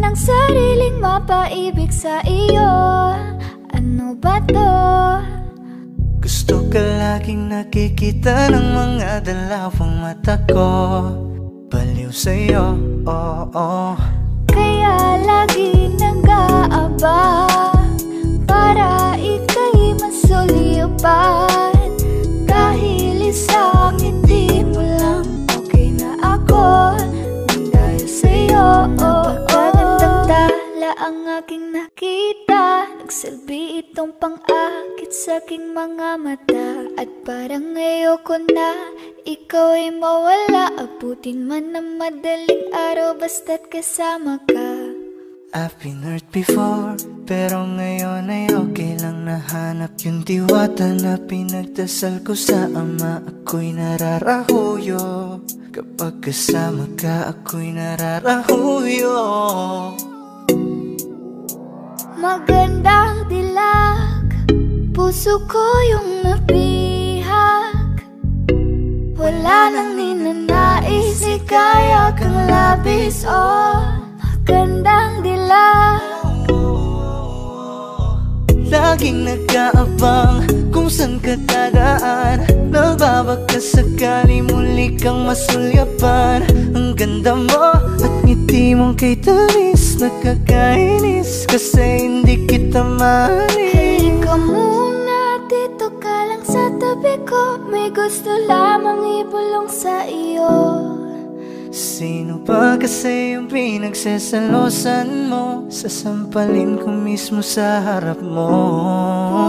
ng sariling mapaibig sa iyo. Ano ba to? Gusto ka laging nakikita ng mga dalawang mata ko. Baliw sa'yo, oo. Kaya lagi nag-aabang para ika'y masulyapan. Dahil isang ngiti mo lang, okay na ako nang dahil sa'yo. Napakagandang tala ang aking nakita. Nagsilbi itong pang-akit sa aking mga mata. At parang ayoko na ikaw ay mawala. Abutin man ng madaling araw basta't kasama ka. I've been hurt before, pero ngayon ay okay lang. Nahanap yung diwata na pinagdasal ko sa ama. Ako'y nararahuyo, kapag kasama ka ako'y nararahuyo. Magandang dilag, puso ko yung nabihag. Wala nang ninanais, ikaya kang labis, oh. Magandang dilag. Laging nag-aabang kung saan ka dadaan. Nagbabaka sakali muli kang masulyapan. Ang ganda mo at ngiti mong kay tamis. Nakakainis kasi hindi kita mahalin. Halika muna, dito ka lang sa tabi ko. May gusto lamang ibulong sa iyo. Sino ba kasi yung pinagsasalosan mo? Sasampalin ko mismo sa harap mo.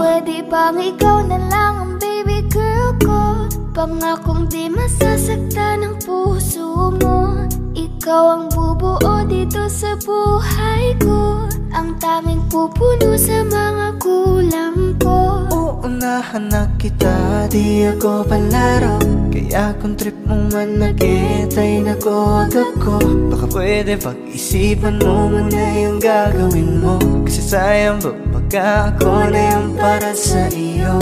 Pwede bang ikaw na lang ang baby girl ko? Pangakong di masasaktan ang puso mo. Ikaw ang bubuo dito sa buhay ko. Ang tanging pupuno sa mga kulang ko. Uunahan na kita, di ako palaro. Kaya kung trip mong manakit ay nakuwag ako. Baka pwede pag-isipan mo muna yung gagawin mo. Kasi sayang ba baka ako na yung para sa iyo.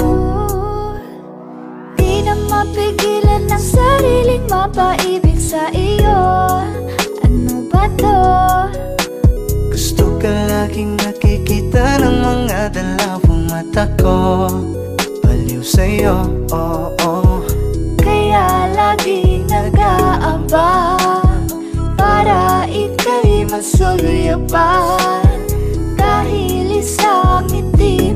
Di na mapigilan ng sariling mapaibig sa iyo. Ano ba to? Gusto ka laging nakikita ng mga dalawang mata ko. Baliw sa'yo, oo. Kaya lagi nag-aabang para ika'y masulyapan. Dahil isang ngiti